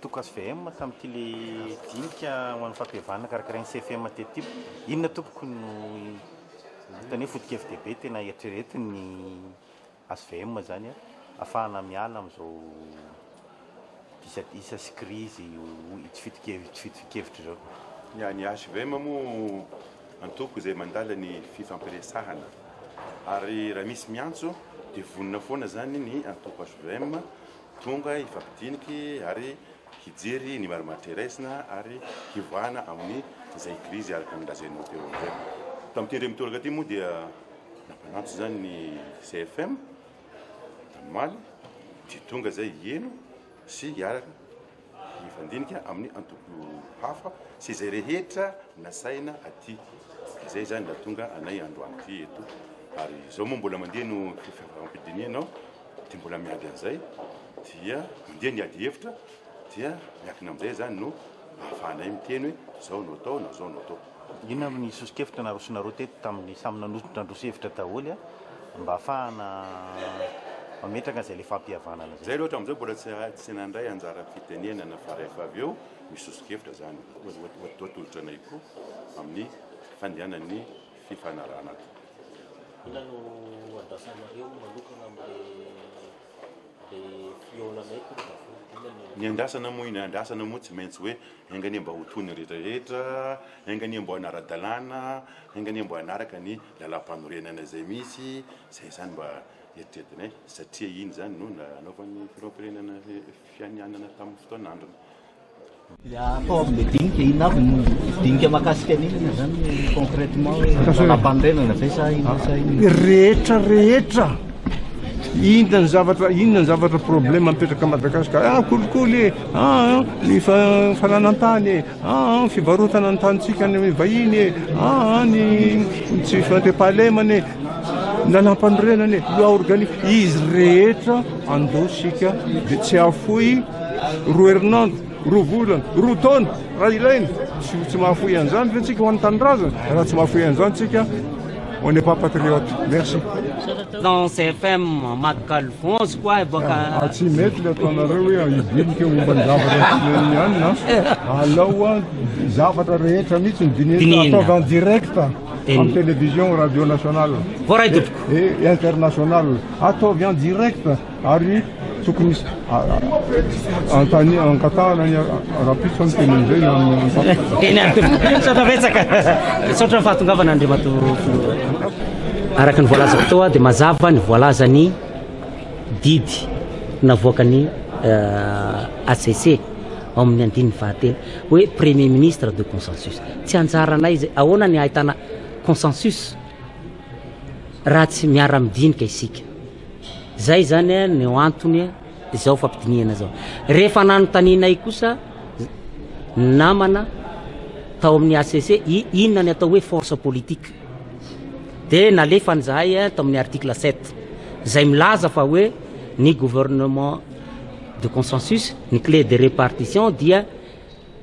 toko SVM tamin'ity le dinika ho an'ny fampihavana karakarain'ny CFM teto inona tompoko no tany foto-kevitra be tena eritreretin'ny SVM zany afahana miala amin'izao isa sy crise tsy fito-kevitra zao. Ny SVM moa antoko izay mandala ny fifampiresahana ary raha misy miantso dia vonona foana zany ny antoko SVM tonga ifampidiniky ary hijery ny marimateresina ary hivoahana amin'ny izay crise araka ny lazainao teo amizay. Tamin'ity ndremitolaka ty moa dia nampanantso zany ny CFM tamimaly dia tonga zay hieno sy hiaraka hifandinika amin'ny antoko hafa sy izay rehetra nasaina aty. Izay zany da tonga anay androany ty eto ary zao moa mbola mandeha no fifampidinianao dia mbola miady an'izay dia mandeha niady hevitra dia miakina amin'izay zany no ahafahanay miteny hoe zao no atao na zao no atao. Inona amin'ny sosokevitra narosonareo teto tamin'ny samy nandroso hevitra daholo mba ahafahana mametraka izay le fampihavanana zay loatra amin'izao mbola tsy nandray anjara fitenenana fa rehefa avy eo misy sosokevitra zany atolotra anay koa amin'ny fandehanan'ny fifanarana. Inona no andasanareo manokana amin'le ny andasana moa iny andasana moa tsy maintsy hoe engany mba ho tony rehetrarehetra, engany mba anara-dalàna, engany mba anaraka ny lalam-panorenana zay misy, zay zany mba eritreretinay satria iny zany no nanaovan'ny firom-pirenena fianianana tamin'ny fotoan'androny. Atao amin'le dinika ina avy dinika mahakasika an'iny zany concrètement lalam-panorenana zay sa ina rehetra rehetra. Inona ny zavatra problème mipetraka Madagasikara kolikoly ny fananantany fivarotana ny tantsika ny vahiny ny tsy fantepahlemany lalam-panorenany loa organique izy rehetra andosika dia tsy afoy roa herinandro roa volana roa taona raha ilaina tsy mahafoy an'izany fa tsika ho an'ny tanindrazana raha tsy mahafoy an'izany tsika on n'est pas patriote. Merci. Dans CFM Makalfons quoi boka tsy mety le ataonareo hoe hidinika momba ny zavatra ihany na alao zavatra rehetra mihitsy midinina ataovy en direct amin'ny télévision radio nationale et internationale ataovy en direct ary tokony ankatahana ny rapitso ny tenin'izay sotra fahatongavana Andriamato araka ny voalazako tao dia mazava ny voalazany didy navoakany ACC ao amin'ny andininy fahatelo hoe premier ministre de consensus. Tsy anjaranay zay ahoana ny ahitana consensus raha tsy miara-midinika isika. Zay zany ny antony zao fampidiniana zao. Rehefa nanotaninay kosa namana tao amin'ny ACC inona ny atao hoe force politique dia nalefa an'izahay tao amin'ny article 7 zay milaza fa hoe ny gouvernement de consensus ny clé de répartition dia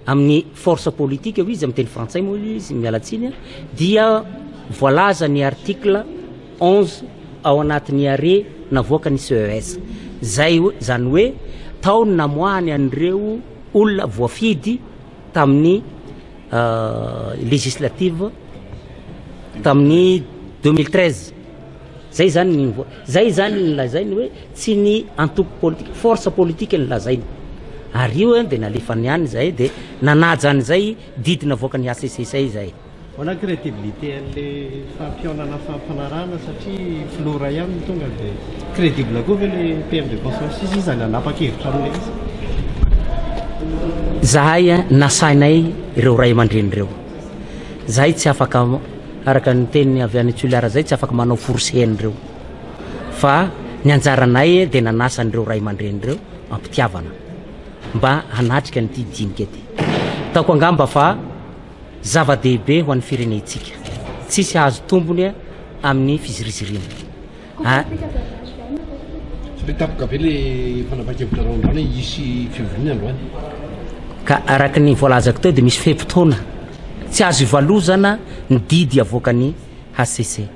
amin'ny force politique io izy amin'ny teny frantsay moa izy mialatsiny dia voalaza ny article 11 ao anatin'ny arrêt navoaka ny CES zay zany hoe taony namoahany an'ireo olona voafidy tamin'ny législative tamin'ny 2013 zay zany nilazainy hoe tsy ny antoko politique force politique nilazainy ary io dia nalefany ihany zay dia nanaja an'izay didy navoaka ny ACC zay. Ona crédibilité an'le fampionana fampanarana satria flora ihany tonga dia crédible koa ve le PM de consensus izy zany anapa-kevitra amin'le izy. Zahay nasainay ireo ray aman-drenireo zahay tsy afaka araka ny teny avy any Toliara zay tsy afaka manao forcén'ireo fa ny anjaranay dia nanasa an'ireo ray aman-drenireo ampitiavana mba hanatrika nyity dinika ty taoko angamba fa zava-dehibe ho an'ny firenentsika tsisy azo tombony amin'ny fizirizirina. Tapaka be le fanapakevitra raondrany isy fivoriana androany ka araka ny voalazako teo dia misy fepotona tsy azo ivalozana ny didy avoakany ACC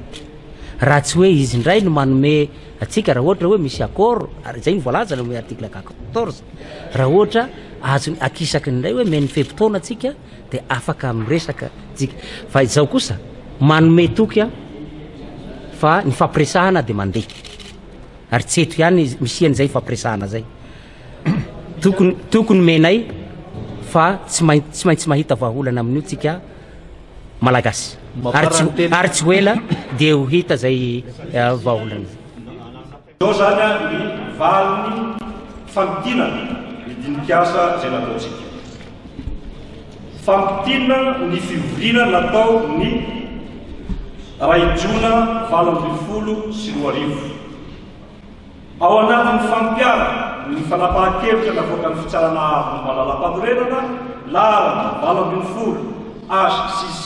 raha tsy hoe izy indray no manome atsika raha ohatra hoe misy accord zay ny voalazana amin'ny article 14 raha ohatra azo akisaky ndray hoe meny fepotona atsika dia afaka miresaka tsika fa izao kosa manome toky a fa ny fampiresahana dia mandeha ary tsy eto ihany misian'izay fampiresahana zay tokony menay fa tsy maintsy mahita vahaolana amin'io tsika malagasy ary tsy hoela dia ho hita zay vahaolana zao zany ny valiny fampitinana ny dinim-piasa zay nataontsika fampitinana ny fivoriana natao ny raijona 2024 ao anatin'ny fampiara ny fanapahan-kevitra navoaka ny fitsarana avy ny malala-panorenana larana 2024 HCC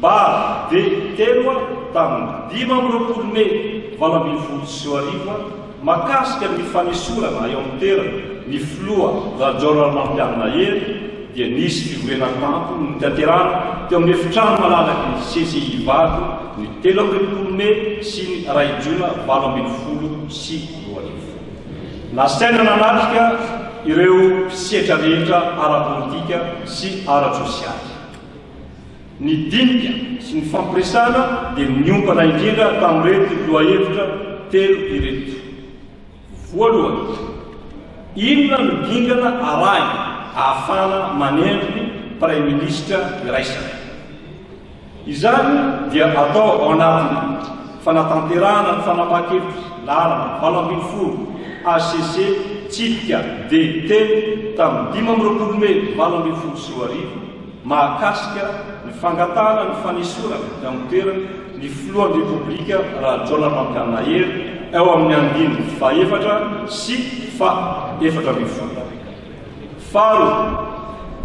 bara de teloa tamin'ny 5 Mey 2024 makasika ny fanesorana eo amin'ny toerana ny filoha rajoral mampianina hery dia nisy fivoriana tampo ny tanterana teo amin'ny efitrano malalaky ny CCI vato ny 13 Mey sy ny raijona 2024 nasaina nanatrika ireo mpisetra rehetra ara-politika sy ara-tsosialy ny dinika sy ny fampiresana dia miompana indrindra tamin'ireto lohahevitra telo ireto voalohany inona no dingana arahina ahafana manendry Prime Ministra iraisana izany dia atao ao anatin'ny fanatanterahana ny fanapahan-kevitra larana 2024 ACC tsipika DT tamin'ny 15 Mey 2024 mahakasika ny fangatana ny fanesorana amin'ny toerana ny filohan'ny repoblika raha Journal mampianina hery eo amin'ny andiny faefatra sy faefatra mifolo faharoa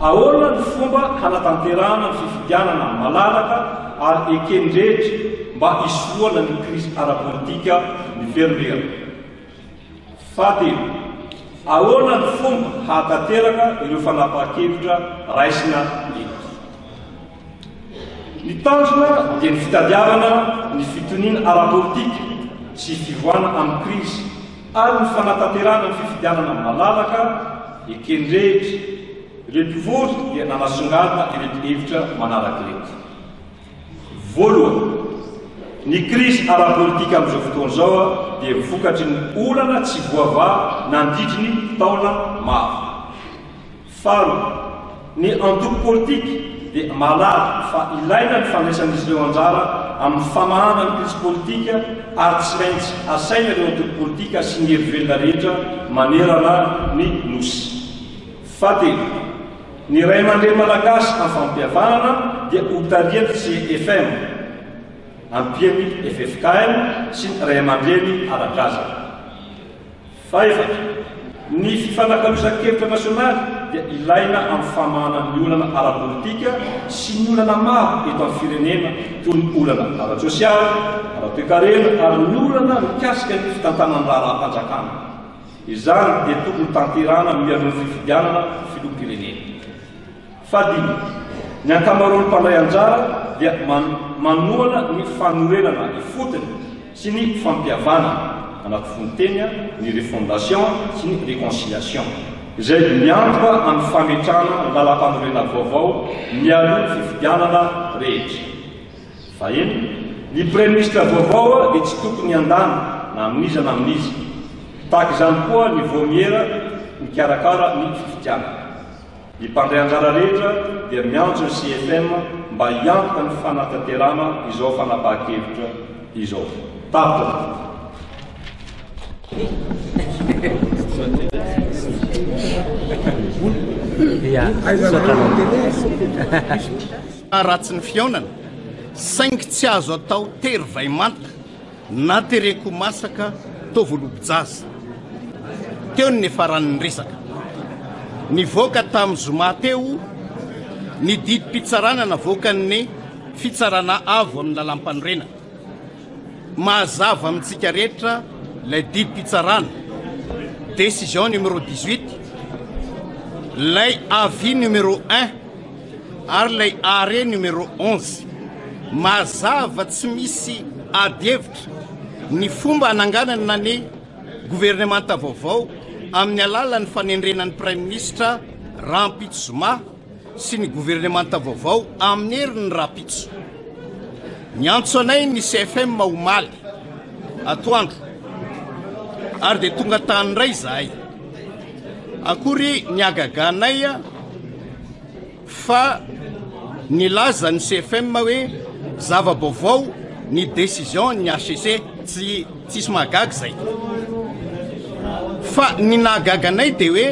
ahoana ny fomba hanatanterahana ny fifidianana malalaka ary ekendrehetra mba isoloana ny crise ara-politika miverimberina fahatelo ahoana ny fomba hahatateraka ireo fanapahan-kevitra raisina eto ny tanjona dia ny fitadiavana ny fitoniana ara-politika sy fivoana amin'ny crise ary ny fanatanterahana ny fifidianana malalaka ekendrehetra ireto vory dia nanasongadina ireto hevitra manaraka reto voalohany ny crise ara-politika amin'izao fotoana zao dia mivokatry ny olana tsy voava nandritry ny taona maro faharoa ny antoko politika dia malala fa ilaina ny fandraisan'izy ireo anjara amin'ny famahana ny crise politika ary tsy maintsy asaina ireo antoko politika sy ny herivelona rehetra manerana ny nosy fahatelo ny ray aman-dreny malagasy amin'ny fampihavanana dia hotariany CFM ampiany FFKM sy ny ray aman-dreny ara-drazana fahaefatra ny fifanakalosan-kevitra nasionaly dia ilaina amin'ny famahana ny olana ara-politika sy ny olana maro eto amin'ny firenena toy ny olana ara-tsosialy ara-toekarena ary ny olana mikasika ny fitantanany raha-panjakana izany dia tokony tanterana mialohan'ny fifidianana filoham-pirenena fadimy ny ankamaroan'ny mpandray anjara dia manoana ny fanorenana ny fotony sy ny fampihavana anaty fontenya ny refondation sy ny réconciliation izay miantoka amin'ny fametrana lalam-panorena vaovao mialohan'ny fifidianana rehetra fahaenina ny Premier Ministre vaovao dia tsy tokony andana na amin'iza na amin'iza tahaka izany koa ny vomiera mikarakara ny fifidianana ny mpandray anjara rehetra dia miantso ny CFM mba hiantoka ny fanatanterahana izao fanapahan-kevitra izao tapitra ratsy ny fiaonana saingy tsy azo atao tery vai mantaka na tereko masaka tovolobojaza teo ny faran'ny resaka nivoaka tamin'ny zoma teo ny didim-pitsarana navoakan'ny fitsarana avo amin'ny lalam-panorena mahazava amintsika rehetra lay didim-pitsarana décision numéro 18 lay avis numéro 1 ary lay arrêt numéro 11 mazava tsy misy adhevitra ny fomba hananganana na ny gouvernemanta vaovao amin'ny alalan'ny fanendrenan'ny Prime Ministre rahampitso Zoma sy ny gouvernemanta vaovao amin'ny heriny rahampitso. Niantso anay ny CFM omaly atoandro ary dia tonga tany iray zahay. Akory niagaganay fa nilaza ny CFM hoe zava-baovao ny décision ny HCC tsisy mahagaga zay. Fa ny nahagaganay dia hoe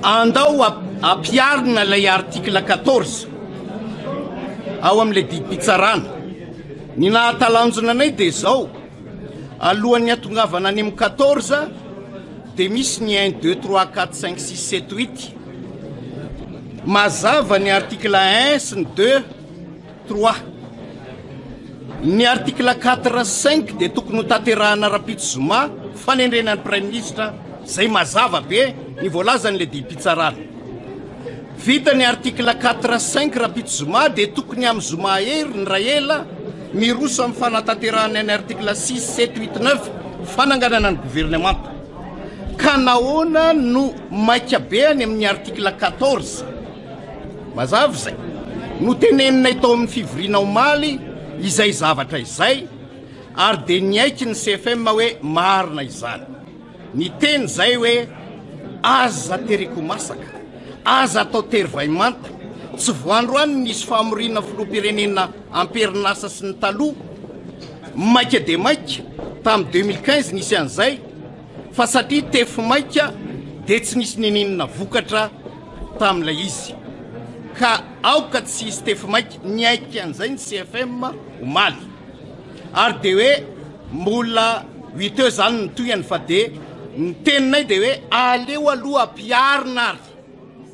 andao ampiarina ilay article 14 ao amin'ilay didim-pitsarana. Ny nahatalanjona anay dia zao, alohan'ny atongavana any amin'ny 14 dia misy ny 1, 2, 3, 4, 5, 6, 7, 8 mazava ny article 1 sy ny 2, 3. Ny article 4, 5 dia tokony ho tanterahana rahampitso Zoma fanendrenan'ny Prime Ministre, zay mazava be ny voalazan'ilay didim-pitsarana. Vita ny article 4, 5 rahampitso Zoma dia tokony amin'ny Zoma hery ny Raela miroso amin'ny fanatanterahana ny article 6, 7, 8, 9 fananganana ny gouvernemanta. Ka nahoana no maika be any amin'ny article 14 mazava zay no teneninay tao amin'ny fivoriana omaly izay zavatra izay, ary dia niaiky ny CFM hoe marina izany. Ny teny zay hoe aza tereko masaka, aza atao tery-vaimanta, tsy voandroany nisy famorina filoham-pirenena amperinasa sy ny taloha maika dia maika tamin'ny 2015 nisy an'izay, fa satria tefy maika dia tsy nisy nininona vokatra tamin'ilay izy. Ka aoka tsy isy tefy maika niaiky an'izay ny CFM omaly, ary dia hoe mbola 8 heures zany ny toyany, fa dia ny teninay dia hoe aleo aloha ampiarina ary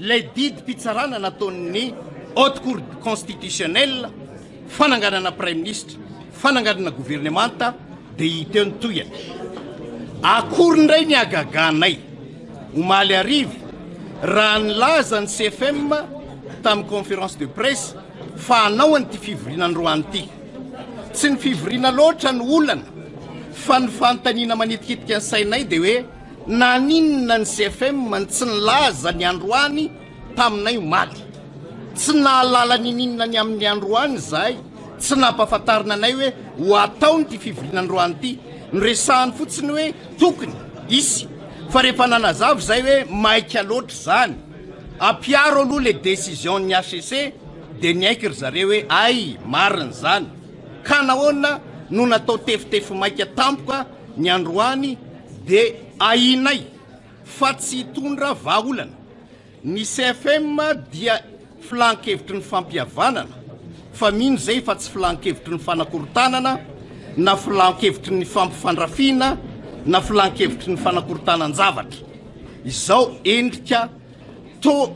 lay didim-pitsarana nataon'ny haute cour constitutionnelle fananganana Prime Ministre, fananganana gouvernemanta, dia hiteo ny toyany. Akory ndray ny agaganay omaly arivo raha nilaza ny CFM tamin'ny conférence de presse fa hanao an'ity fivoriana androany ity. Tsy ny fivoriana loatra ny olana, fa ny fanontaniana manetikitika ny sainay dia hoe naninona ny CFM tsy nilaza ny androany taminay omaly. Tsy nahalala nininona ny amin'ny androany zahay, tsy nampahafantarina anay hoe ho atao nyity fivoriana androany ity. Nyresahany fotsiny hoe tokony isy, fa rehefa nanazava zay hoe maika loatra zany, ampiaro aloha le décision ny HCC dia niaiky ry zareo hoe ay marina zany. Ka nahoana no natao tefitefy maika tampoka ny androany dia ainay fa tsy hitondra vahaolana. Ny CFM dia filan-kevitry ny fampihavanana, fa mino zay fa tsy filan-kevitry ny fanakorontanana, na filan-kevitry ny fampifandrafina, na filan-kevitry ny fanakorontanan-javatra. Izao endrika to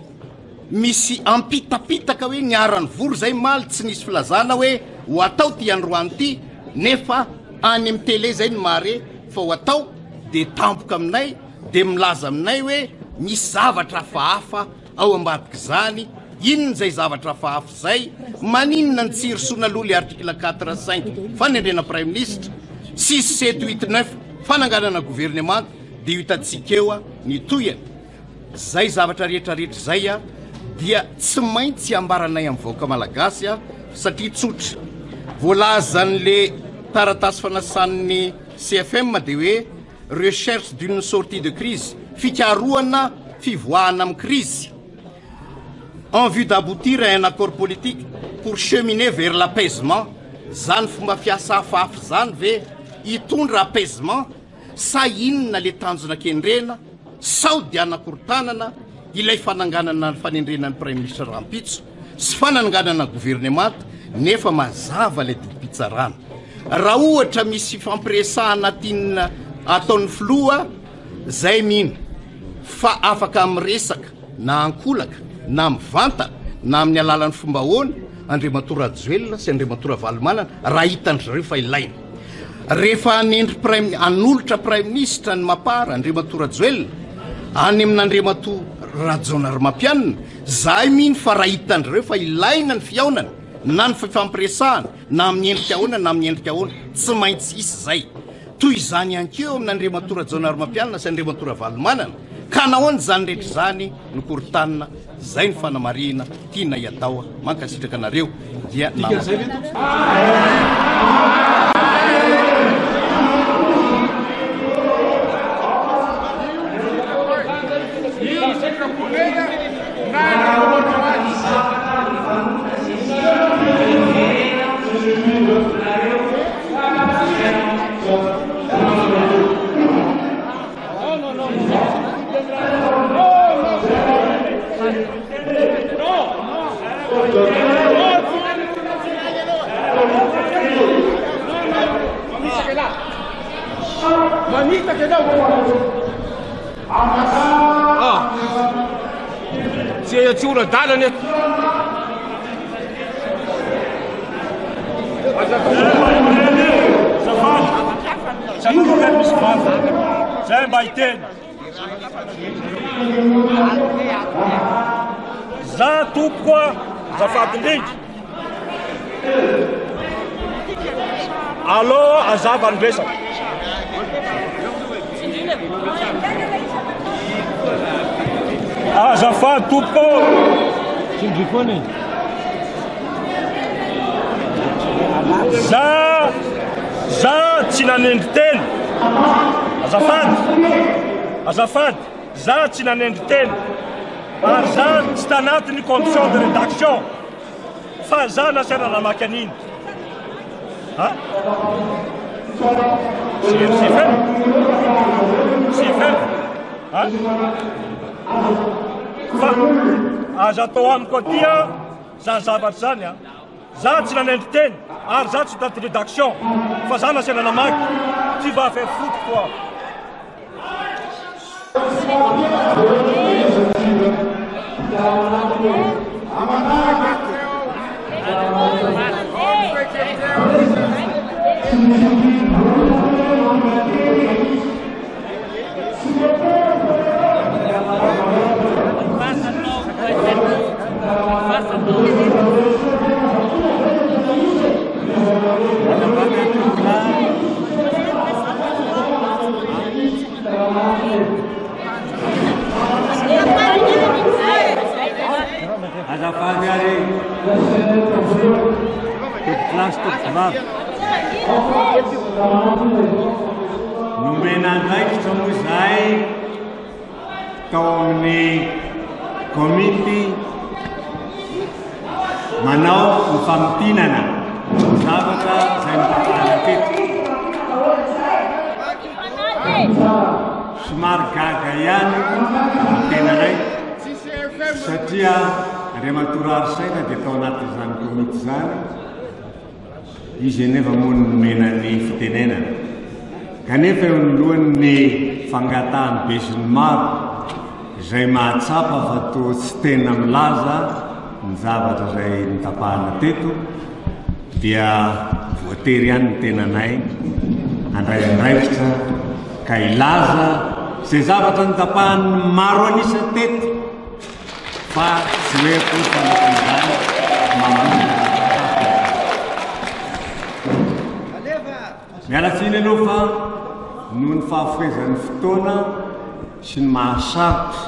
misy ampitapitaka hoe niarany vory zay maly, tsy nisy filazana hoe ho atao ty androany ity, nefa any amin'ny télé zay ny mare fa ho atao dia tampoka aminay, dia milaza aminay hoe misy zavatra hafahafa ao ambadika zany. Inona zay zavatra hafahafa zay? Maninona ny tsirosoana aloha le article 4, 5 fanendrena Prime Ministre, 6, 7, 8, 9 fananganana gouvernement, dia hitantsika eo ny toyany. Zay zavatra rehetrarehetra zay dia tsy maintsy ambaranay amin'ny vahoaka malagasy satria tsotra. Voalazan'le taratasy fanasan'ny CFM dia hoe recherche d'une sortie de crise, fikarohana fivoahana amin'ny crise, en vue d'aboutir à un accord politique pour cheminer vers l'apaisement. Zany fomba fiasa hafahafa zany ve hitondra apaisement, sa inona le tanjona kendrena, sao dia anakorontanana ilay fananganana ny fanendrenan'ny Prime Ministre rahampitso sy fananganana gouvernemanta, nefa mazava le didim-pitsarana. Raha ohatra misy fampiresahana tiana ataon'ny filoha zay mino fa afaka miresaka na ankolaka na mivantana na amin'ny alalan'ny fomba hoana Andriamato Rajoelina sy Andriamato Ravalomanana raha hitany zareo fa ilaina. Rehefa anendry anolotra Prime Ministre ny mapara Andriamato Rajoelina any amin'Andriamato Rajonaromampianina, zahay mino fa raha hitany zareo fa ilaina ny fiaonana na ny fifampiresahana na amin'ny endrika ahoana na amin'ny endrika ahoana, tsy maintsy isy zay. Toy izany ihany keo amin'Andriamato Rajonaromampianina sy Andriamato Ravalomanana ka nahoany zany rehetra zany nokorotanina zay ny fanamarina tiana iatao mankasitraka anareo dia Manita che dà se ci una dalane zay mba hiteny za tompo koa zafady indrindra allo azava ny resaka azafady tompo sindrifony za tsy nanendry teny azafady za tsy nanendry teny ary za tsy tanatiny commission de rédaction fa za nasiana namaky aniny fa aza atao amiko atia zany zavatry zany za tsy nanendry teny ary za tsy taty rédaction fa za nasiana namaky tu vas faire foutre toi azafady ary tokolasy tokovavy nomena andraikitra moa zay tao amin'ny komity manao ny famitinana zavatra zay mipapanateto somary gaga ihany tena ray satria re matorary saina dia tao anatin'izany komity zany izy anefa moa nomenany fitenenana kanefa eo nylohan'ny fangatahany be sy ny maro izay mahatsapa fa toa tsy tena milaza ny zavatra zay nitapahana teto dia voatery ihany ny tenanay andray andraikitra ka ilaza zay zavatra nitapahany maro anisa teto fa tsy hoe kofanakizany mialatsiny aloha fa noho ny fahafoezan'ny fotoana sy ny mahasarotra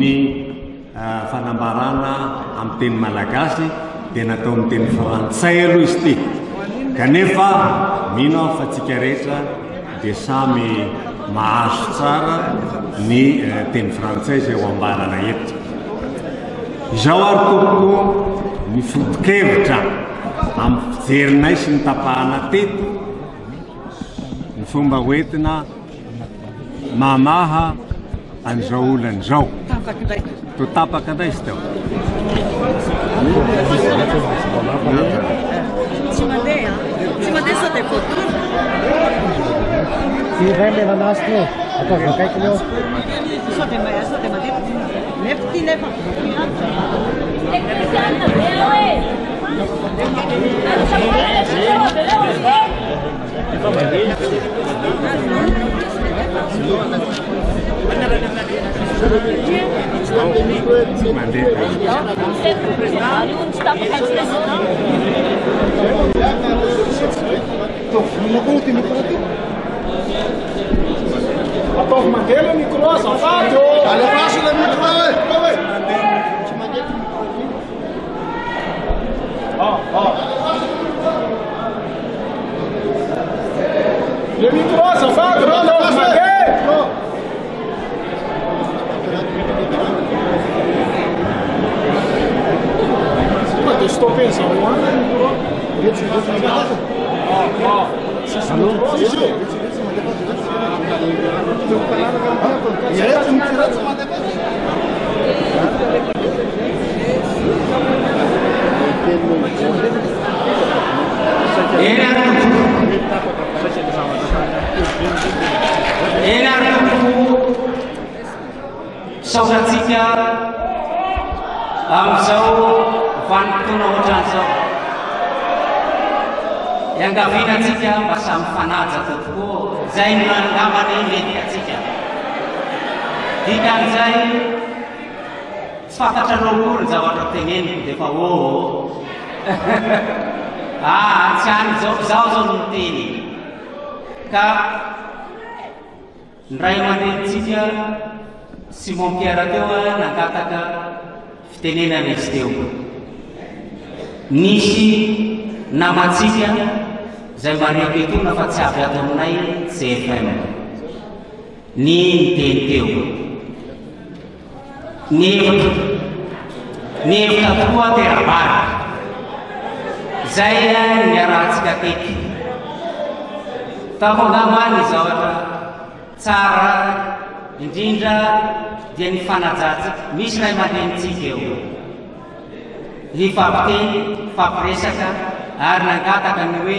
ny fanambarana amin'ny teny malagasy dia natao amin'ny teny frantsay aloha izy ty kanefa mino aho fa tsika rehetra dia samy mahazo tsara ny teny frantsay zay ho ambarana eto izao ary toko ny foto-kevitra amin'ny fijerinay sy ny tapahana teto ny fomba hoentina mamaha an'izao olan'izao to tapaka anday izy tao tsy mandeha sao dia voatoro ty ray melanazy ty atao vakaiky leo sao dia mandeha nefa ty nefa Ataovy mandela micro azafady ô Allez, passe le micro, Le micro, ça fait grand stopper ça, saudaratsika amin'izao vanim-potoana ohatran'izao iangavianatsika mba samy fanaja tokoa zay no angambany medikatsika dikan'izay tsy fantatranao kory ny zavatra teneniko dia fa tsy any zaho zao no miteny ka ndray aman-drenitsika Simon Pierre teo nangataka fitenenana izy teo nisy namatsika zay mariako etona fa tsy avy ato aminay CFM ny miteny teo ny hevitra tokoa terabary zay niarahantsika teky tafangambany zavatra tsara indrindra dia ny fanajatsika misy ray aman-drenitsika eo hifampiteny fampiresaka ary nangataka ny hoe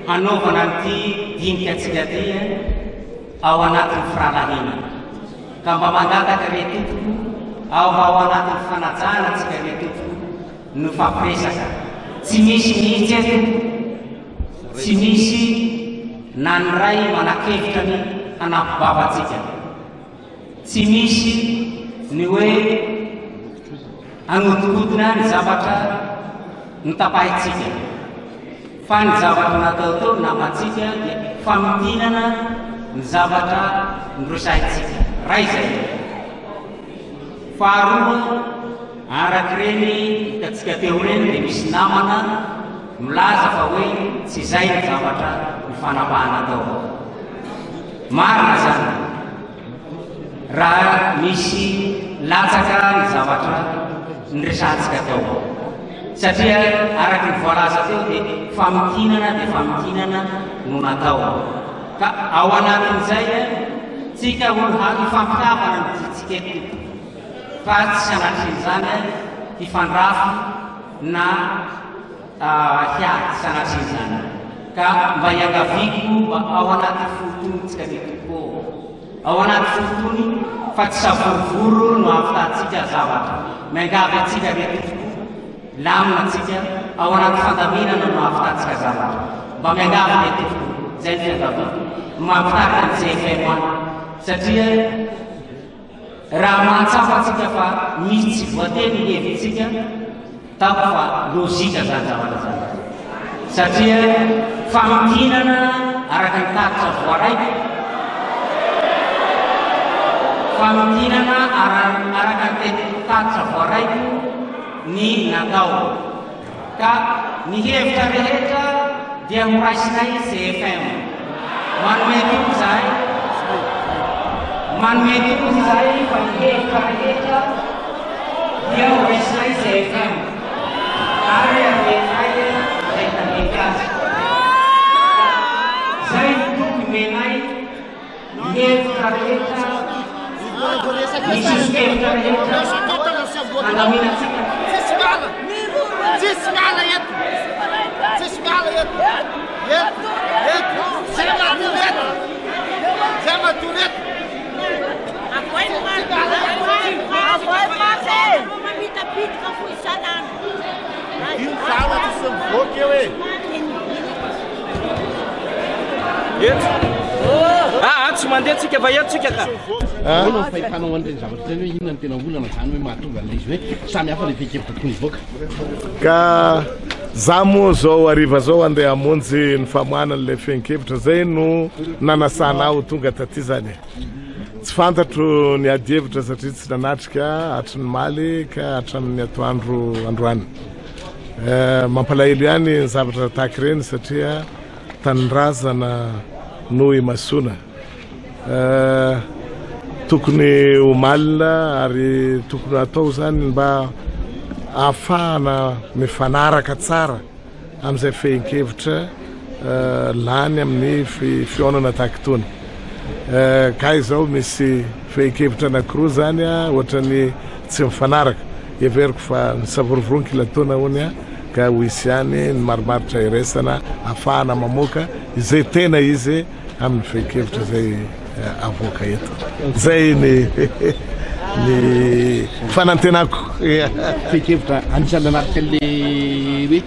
hanaovana nyity dinikatsika ty ao anatin'ny firalahina ka mba mangataka retotoko ao anatin'ny fanajana atsika retotoko no fampiresaka tsy misy mihitsy eto tsy misy na ny ray manakevitra ny hanampibavatsika tsy misy ny hoe agnotokodina ny zavatra nitapahintsika fa ny zavatra natao teo namatsika dia famidinana ny zavatra nyrosahintsika ray zay faharoa arak'ireny hitatsika teo reny dia misy namana milaza fa hoe tsy zay ny zavatra ny fanapahana tao marina zany raha misy latsaka ny zavatra nyresantsika tao satria araky ny voalaza teo dia famidinana no natao ka ao anatin'izay tsika hifampitavana ny titsika eto fa tsy sanatrin'izany hifandrafy na hiady sanatrin'izany ka mba hiangaviko mba ao anaty fotonitsika netoko ao anaty fotony fa tsy savorovoro no afitatsika zavatra miangavy atsika retoko lamina atsika ao anaty fandaminana no afitatsika zavatra mba miangavy retoko zay ny fiangaviko mampitarika ny CFM satria raha mantsapa atsika fa misy tsy voateny ny hevitsika tapo fa lozika zany zavatra zany satria famidinana araka ny taritra voaraiky famidinana araka ny taritra voaraiky ny natao ka ny hevitra rehetra dia moraisinay CFM manome tokoy zahay fa ny hevitra rehetra dia moraisinay CFM ary amenay zay tameky azy zay tokony menay ny hevitra rehetra misy hevitra rehetra andaminatsika tsy mandeha tsika fa eto tsika ka fahitanao an'ireny zavatra zany hoe inona ny tena olana zany hoe mahatonga an'ilay izy hoe samy hafa le fekevitra tokony hivoaka ka za moa zao ariva zao andeha hamonjy ny famohanan'ilay fenkevitra zay no nanasana aho tonga taty zany tsy fantatro ny adievitra satria tsy nanatrika hatran'ny maly ka hatramin'ny atoandro androany. Mampalahelo ihany ny zavatra tahaka ireny satria tanindrazana no imasona. Tokony ho malina ary tokony atao zany mba ahafahana mifanaraka tsara amin'izay fehinkevitra lany amin'ny fionana tahaka itony. Ka izao misy fehinkevitra anankiroa zany ohatra ny tsy mifanaraka, everiko fa nisavorovoronika ilataona hony ka ho isy ihany ny maromaritra iresana ahafahana mamoaka izay tena izy amin'ny fehinkevitra zay avoaka eto. Zay ny fanantenako. Fehinkevitra anisan'ny anaraka le hoe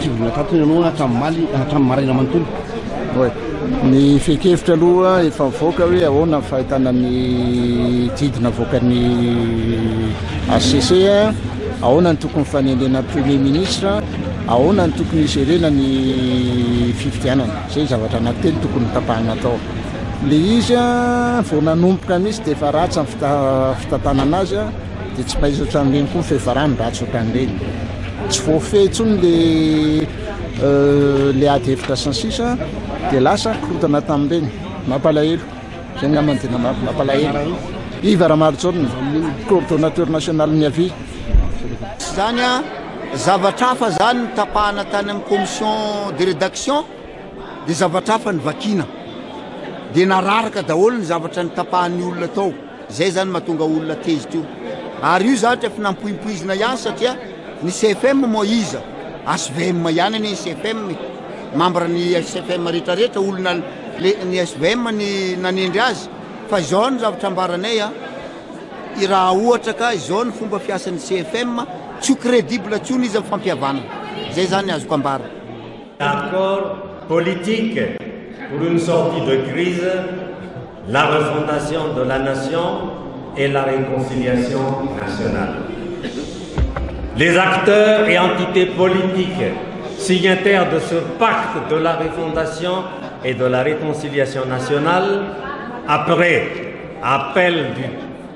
fivolona tato ianao hatramin'ny maraina manontolo. Ny fehinkevitra aloha efa mivoaka hoe ahoana ny fahitana ny didina avoakan'ny HCC, ahoana ny tokony fanendrena premier ministre, ahoana ny tokony iserena ny fifidianana. Zay zavatra anankitelo tokony tapahana atao. Le izy vao nanomboka mihitsy dia efa ratsy amin'ny fitantanana azy dia tsy maintsy ohatran'ireny koa ny fihevarany ratsy ohatran'ireny. Tsy voafehy intsony le ady hevitra sy ny sisa dia lasa korotana tamin'ireny. Mampalahelo. Zay angambany tena mampalahelo. Iva Ramarotsona, coordonnateur national Miavy. Zany zavatra hafa zany ny tapahana tany amin'ny commission de rédaction dia zavatra hafa ny vakina. Dia nararaka daholo ny zavatra ny tapahan'ny olona tao. Zay zany mahatonga olona tezitra io. Ary io zany efa nampoimpoizina ihany satria ny CFM moa iza SVM ihany ny CFM, membre ny CFM rehetrarehetra olona ny SVM ny nanendry azy. Fa izao ny zavatra ambaranay i raha ohatra ka izao ny fomba fiasan'ny CFM tsy crédible tsony izy amin'ny fampihavana. Zay zany azoko ambara. Accord politique pour une sortie de crise, la refondation de la nation et la réconciliation nationale. Les acteurs et entités politiques signataires de ce pacte de la refondation et de la réconciliation nationale, après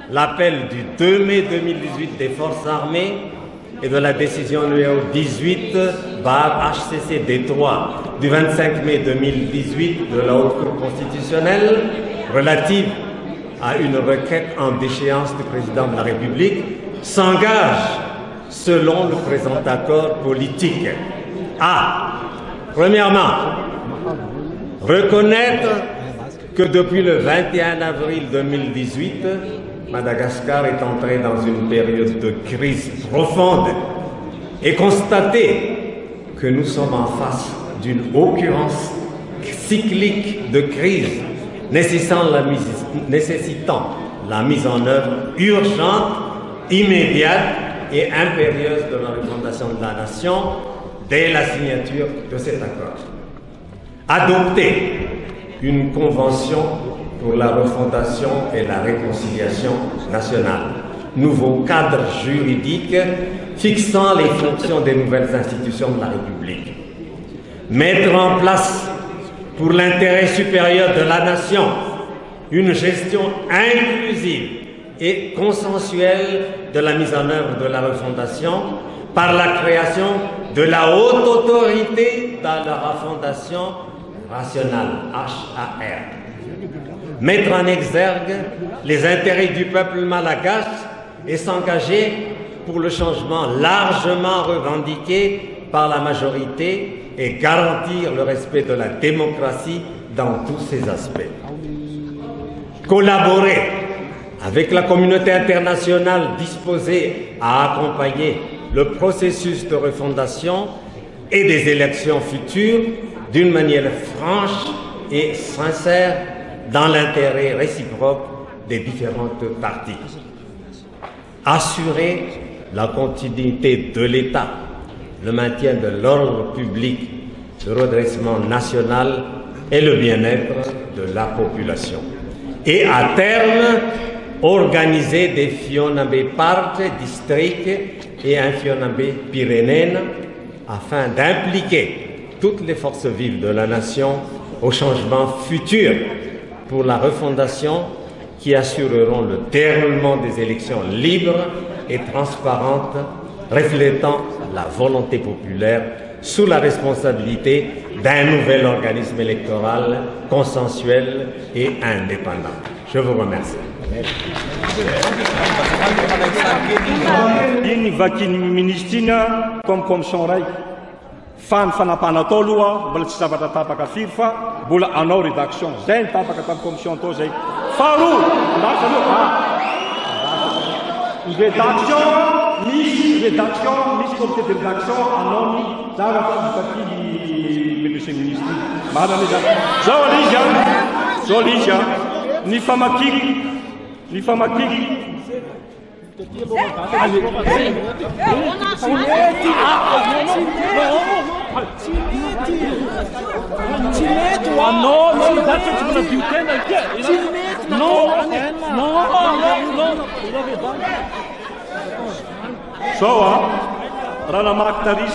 l'appel du 2 mai 2018 des forces armées et de la décision numéro 18/HCC Détroit du 25 mai 2018 de la Haute Cour constitutionnelle relative à une requête en déchéance du président de la République, s'engage selon le présent accord politique à, premièrement, reconnaître que depuis le 21 avril 2018, Madagascar est entré dans une période de crise profonde et constater que nous sommes en face d'une occurrence cyclique de crise nécessitant la mise en œuvre urgente, immédiate et impérieuse de la refondation de la nation dès la signature de cet accord. Adopter une convention pour la refondation et la réconciliation nationale, nouveau cadre juridique fixant les fonctions des nouvelles institutions de la République. Mettre en place, pour l'intérêt supérieur de la nation, une gestion inclusive et consensuelle de la mise en œuvre de la refondation par la création de la haute autorité dans la refondation nationale, HAR. Mettre en exergue les intérêts du peuple malgache et s'engager pour le changement largement revendiqué par la majorité et garantir le respect de la démocratie dans tous ses aspects. Collaborer avec la communauté internationale disposée à accompagner le processus de refondation et des élections futures d'une manière franche et sincère dans l'intérêt réciproque des différentes parties. Assurer la continuité de l'État, le maintien de l'ordre public, le redressement national et le bien-être de la population. Et à terme, organiser des Fionabé Parte districts et un Fionabé Pyrénéen afin d'impliquer toutes les forces vives de la nation au changement futur pour la refondation qui assureront le déroulement des élections libres et transparentes, reflétant la volonté populaire sous la responsabilité d'un nouvel organisme électoral consensuel et indépendant. Je vous remercie. Iny vakiny ministre iny comme commission raiky fa ny fanapahana atao aloha mbola tsy zavatra tapaka firy fa mbola anao rédaction zay ny tapaka tamin'ny commission tao zay faharoa ndasa aloha rédaction misy comité de rédaction anao ny zavatra vakiny monsieur ministre marina zao alizy ny famakiky sao raha namaky tary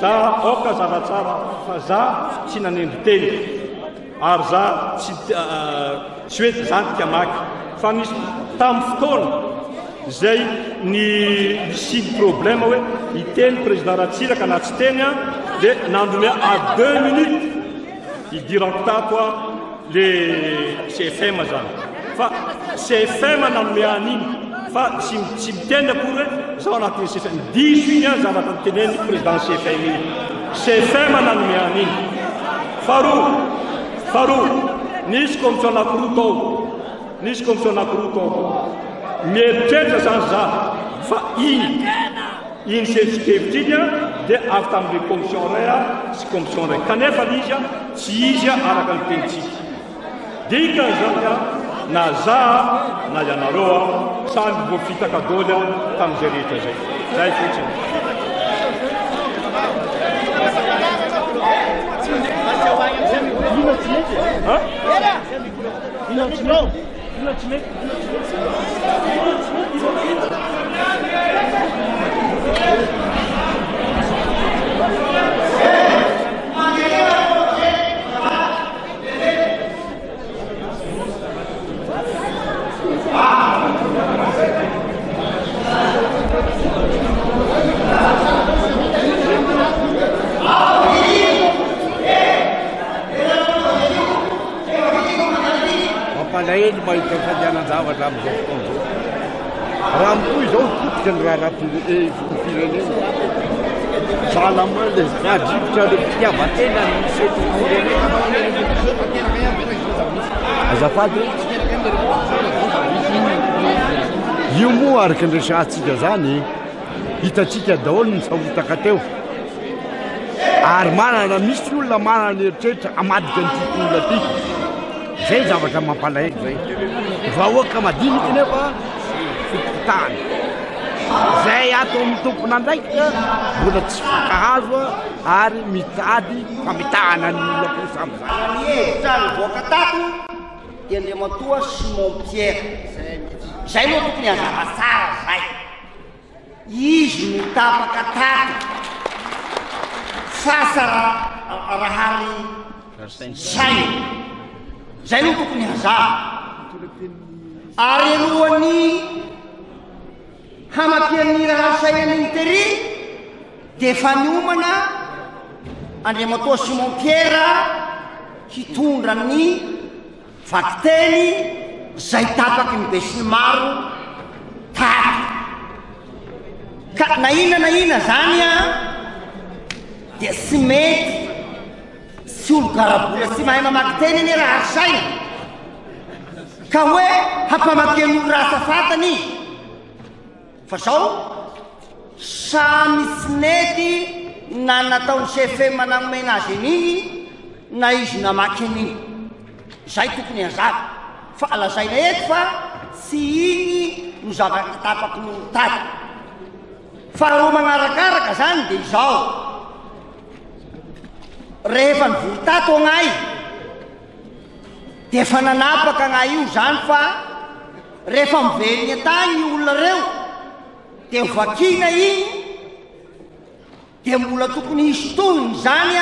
za oka zaratsara fa za tsy nanendry teny ary za tsy hoe za tika maky fa nisy tamin'ny fotoana zay nisy problème hoe iteny président Ratsiraka na tsy teny dia nandome à 2 minutes idirako tato le CFM zany fa CFM nanome an'iny fa tsy miteny akory hoe zao anatin'ny CFM 10 iny zavatra niteneny président CFM iny CFM nanome an'iny faharoa nisy commission anankiroa tao mieritreritra zany za fa iny sesikevitra iny dia avy tamin'le commission ray sy commission ray kanefa izy tsy izy araka ny tenitsika dikan'izany na za na ianareo samy voafitaka doly tamin'izay rehetra zay fotsiny Mampalahelo mahita fadianan-javatra amin'izao fotoana zao. Raha mikoy izao potika ny raha firenena. Salama le adrivotra le fitiavan-tena ny seto firenena. Azafady io moa araka ny resantsika zany hitatsika daholo ny savotaka teo ary manana misy olona manana ny eritreritra amadika nytiko olona ty zay zavatra mampalahelo zay vahoaka madiniky nefa fitokotany zay ato amin'ny tompona andraikika mbola tsy fankahazo ary mitady famitahana ny olona kosa am'zany hevitra ny voaka tato dia Andriamatoa Simon Pierre zay moa tokony hazava tsara zay izy mitapaka tato sasa rahary zay no tokony hazava ary alohany hamakian'ny raha sainany tery dia efa niomana Andriamatoa Simon Pierre hitondra ny vakiteny zay tapaky ny be sy ny maro tato ka na ina zany dia tsy mety sy olo karabola tsy mahay mamaky teny ny raha saina ka hoe hampamakian'olo raha safatany izy fa zao samy tsy mety na nataony CFM nanamena azy an'iny na izy namaky an'iny zay tokony hazava fa alazaina eto fa tsy iny no zavatapaky n'olo tato faharoa magnarakaraka zany dia izao rehefa nivory tato agnay dia efa nanapaka agnay io zany fa rehefa mivelogna tany olona reo dia vakina iny dia mbola tokony hisy tonony zany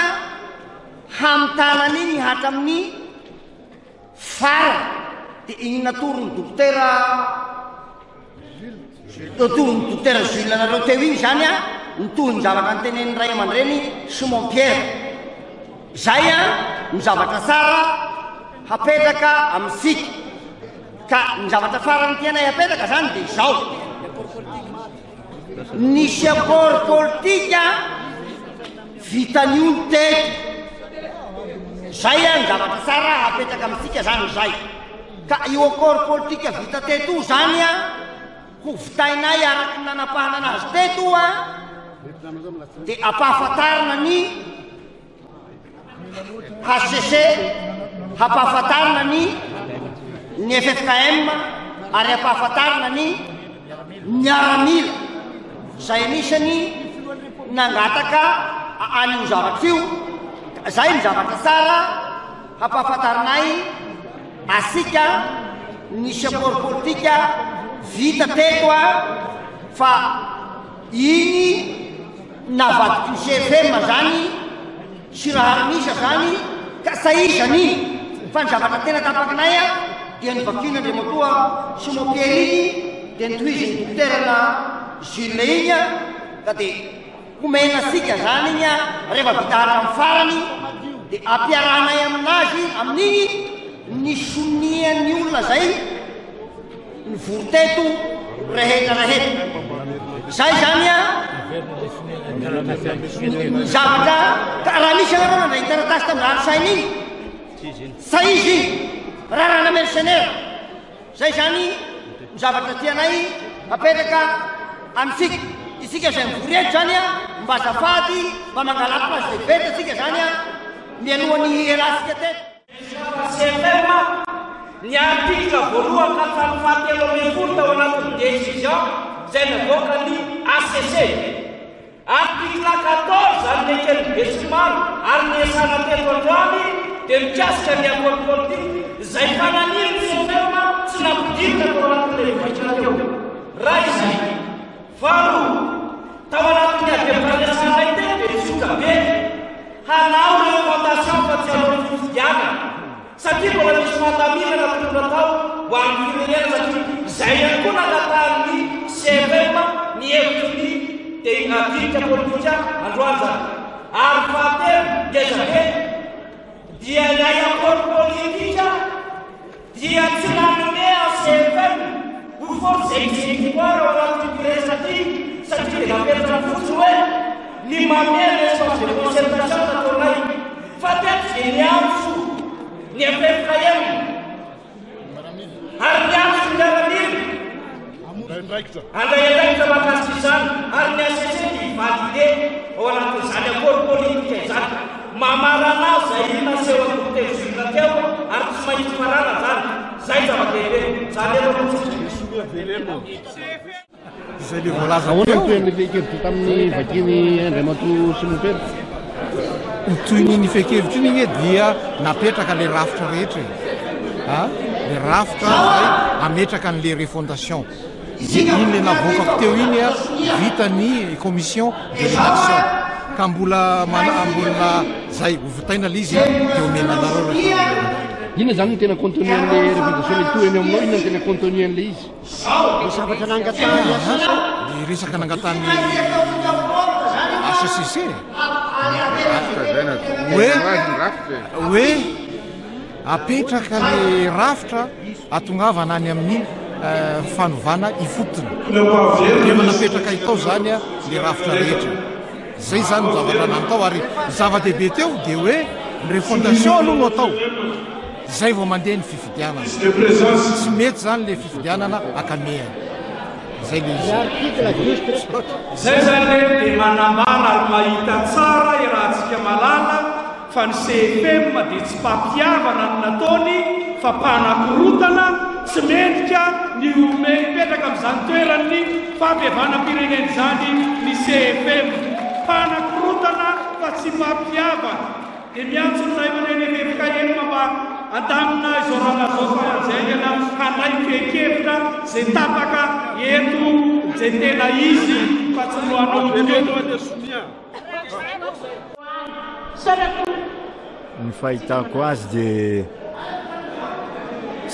hamitana an'iny hatra amin'ny fara dia iny natorony dokotera Jules nareo teo iny zany a nitohy ny zavatra nytenen'ny ray aman-dreny Simon Pierre. Zay a ny zavatra tsara hapetraka amintsika, ka ny zavatra farany tianay hapetraka zany dia izao: nisy accord politika vitany olo teto. Zay a ny zavatra tsara hapetraka amintsika zany zay. Ka io accord politika vita teto io zany a ho vitainay araky ny nanapahana anazy teto a dia ampahafantarina ny HCC, ampahafantarina ny FFKM ary ampahafantarina ny miaramila. Zay anisany nangataka an'io zavatra io. Zay ny zavatra tsara ampahafantarinay asika nisy accord politika vita teto a fa igny navadiky ny CFM zany sy raha misa zany ka saizany fa ny zavatra tena tapakinay a dia nyvakina andriamatoa Simon Pierre igny dia nitohiziny dokotera Jules igny a ka dia homena asika zany igny a rehefa vita hatramin'ny farany dia ampiarahanay aminazy amin'igny ny sonian'ny olona zay ny vory-teto rehetra. Zay zany a zavatra ka raha misy anareo nandray taratasy tamin'ny ranosainy igny saizy rarana mercenaire. Zay zany ny zavatra tianay apetraka amintsika. Isika zay mivory eto zany a mba azafady mba mangala place bebeta tsika zany a mialohan'ny elasika teto. Ny article voalohany ka hatramin'ny fahatelo ambin'ny folo tao anatin'ny décision zay navoaka ny ACC. Article 14 zany ny ekeny be sy maro ary ny esana teto androany dia mikasika ny accord politique zay fananiry ny CFM tsy nampidinina tao anatin'ilay vohitra teo. Raha izay faro tao anatin'ny adevaniasanay teo dia isoka be hanao recommandation fa tsy hanao fifidianana satria mbola misy mandamina natokona tao ho amin'ny firenena satria zay ihany koa nangatahan'ny CFM ny hevitry dia atika politika androany zany. Ary fahatelo ngezabe dia ilay accord politika dia tsy nanome en CFM ho force exécutoire ao anatin'ny resaty satria dia napetraka fotsy hoe ny mamena espace de concertation nataonay fa teto dia ny antso ny FFKM ary ny antso ny miaramila andray andraikitra mahakasika izany ary ny ACC dia validé ao anatin'izany accord politika izany. Mamarana zay naseho dokotera Jules teo ary tsy maintsy marana zany. Zay zava-dehibe zany zay le voalaza ahoana ny toen'ny feikevitra tamin'ny vakiny Andriamatoa Simon Pierre? Toy ny feikevitra iny igny dia napetraka le rafitra rehetra le rafitra zay ametraka an'le refondation. Iny le navoakako teo iny a vita ny commission de rédaction ka mbola zay hovitaina le izy dia omena anareo. Inona zany no tena contenu an'le refondation le to eny aminao? Inona no tena contenu an'le izy? Ny zavatra nangatany le resaka nangatany HCC hoe apetraka le rafitra atongavana any amin'ny fanovana ifotony dia manapetraka itao zany a le rafitra rehetra. Zay zany ny zavatra nanatao ary zava-dehibe teo dia hoe ny refondation aloha no atao zay vao mandeha ny fifidianana. Tsy mety zany le fifidianana akameany. Zay le izy. Zay zany dia manambara ary mahita tsara rahantsika malala fa ny CFM dia tsy mpampiavana ny nataony fa mpanakorotana tsy mendrika ny mipetraka amin'izany toerany fampiavanam-pireneny zany ny CFM. Mpanakorotana fa tsy mpampiavana dia miantso ny ray aman-dreny FFKM mba andamina izao ranazao fahajaingana hanay feikevitra zay tapaka eto zay tena izy fa tsy lohanao ny fahitako azy dia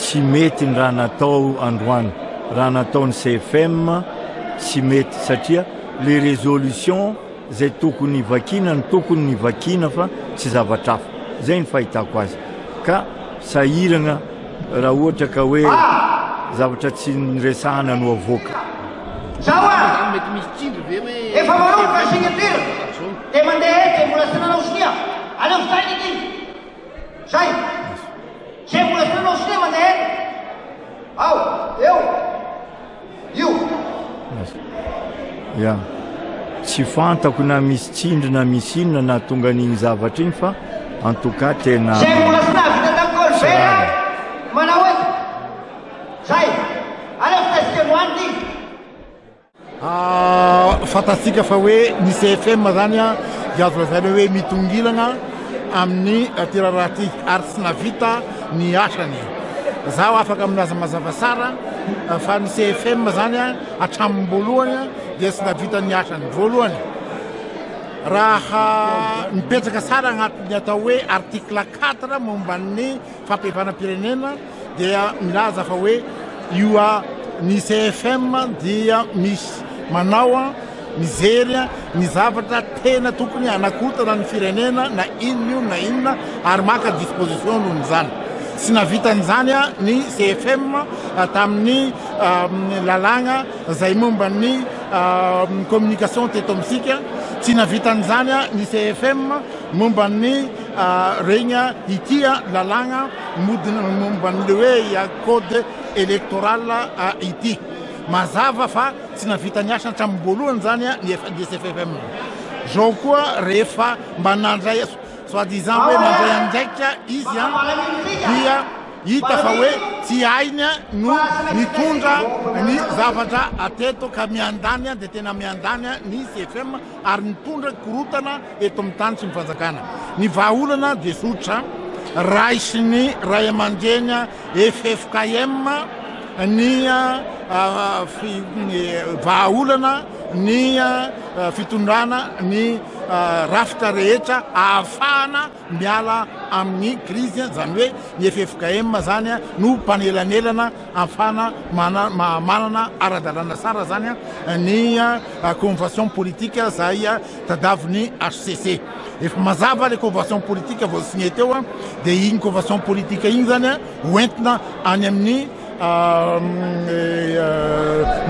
tsy mety ny raha natao androany raha nataony CFM tsy mety satria les résolutions zay tokony vakina ny tokony ny vakina fa tsy zavatra hafa zay ny fahitako azy ka sahirana raha ohatra ka hoe zavatra tsy niresahana no avoaka mety misy tsindry ve hoe efa manomboka signature dia mandeha dia mbola sy nanao sonia aleo fitainy ity zay zay mbola sy nanao sonia mandeha ao eo io ya tsy fantako na misy tsindry na misy inona na tonga n'igny zavatra igny fa en tout cas tena zay mbola sy navita d'alcool be manao hoe zay aleo fitaisika noany ty fantatsika fa hoe ny CFM zany a dia azo lazaina hoe mitongilana amin'ny tiraraha ty ary tsy navita ny asany zaho afaka aminazy mazava tsara fa ny CFM zany a hatramin'ny dia tsy navita ny asany voalohany raha mipetraka tsara agnatin'ny atao hoe article 4 momba ny fampifanam-pirenena dia milaza fa hoe io ny CFM dia misy manao mizery ny zavatra tena tokony anakotana ny firenena na inona ary maka disposition nohony zany sy navitan'izany ny CFM tamin'ny lalagna zay momba ny communication teto amintsika tsy navitan'izany ny CFM momba ny regna itia lalagna momba ny le hoe code électoral ity mazava fa tsy navita ny asany hatramin'ny zany ny CFM zao koa rehefa mba nandray soi-disant hoe nandray andraika izy dia hita fa hoe tsy hainy no mitondra ny zavatra ateto ka miandany dia tena miandany ny CFM ary mitondra korotana eto amin'ny tany sy mifanjakana ny vahaolana dia sotra ray sy ny ray aman-dreny FFKM ny vahaolana ny fitondrana ny rafitra rehetra ahafahana miala amin'ny crise zany hoe ny FFKM zany no mpanelanelana ahafahana manana ara-dalàna tsara zany ny convention politique zay tadaviny HCC efa mazava le convention politique vao signé teo dia igny convention politique igny zany hoentina any amin'ny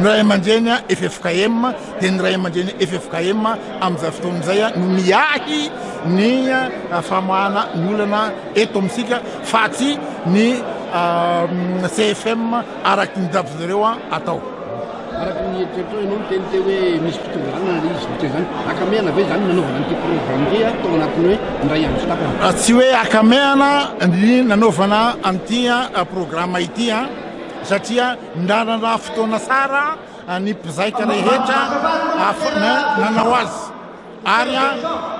Ray aman-dreny FFKM dia ny ray aman-dreny FFKM amin'izay fotoan'izay no miahy ny famahana ny olana eto amintsika fa tsy ny CFM araky ny davin'ireo atao araky ny eritreritro ianao miteny te hoe misy fitongranana le izy te zany akamehana ve zany nanaovana an'ity programme ty tao anatiny hoe ndray andro tapana tsy hoe akamehana ny nanaovana an'ity programme ity satria ndanana fotoana tsara ny mpizaika rehetra nanao azy ary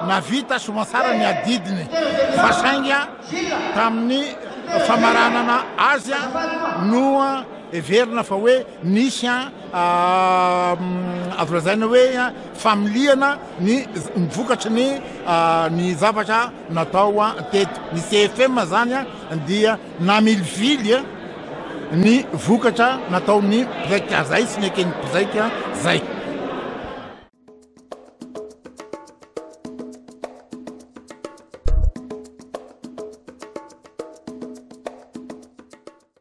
navita somatsara ny adidiny fa saingy tamin'ny famaranana azy no everina fa hoe nisy azo lazaina hoe familiana ny vokatry ny zavatra natao teto ny CFM zany dia namilivily ny vokatra nataony mpizaika zay sy ny ekeny mpizaika zay